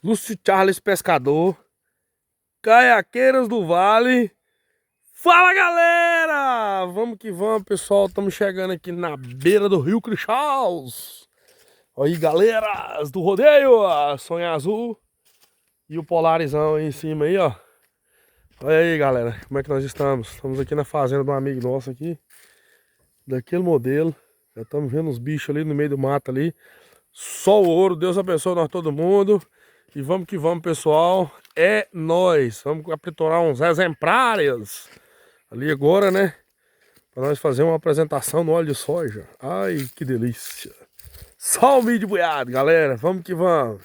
Lúcio Charles Pescador, Caiaqueiras do Vale. Fala galera! Vamos que vamos, pessoal. Estamos chegando aqui na beira do Rio Crixás. Aí, galeras do rodeio, a Sonha Azul e o Polarizão aí em cima aí, ó. Olha aí, galera, como é que nós estamos? Estamos aqui na fazenda de um amigo nosso aqui, daquele modelo. Já estamos vendo os bichos ali no meio do mato ali. Só o ouro, Deus abençoe nós todo mundo. E vamos que vamos, pessoal. É nóis. Vamos capturar uns exemplares ali agora, né? Para nós fazer uma apresentação no óleo de soja. Ai, que delícia. Só o milho boiado, galera. Vamos que vamos.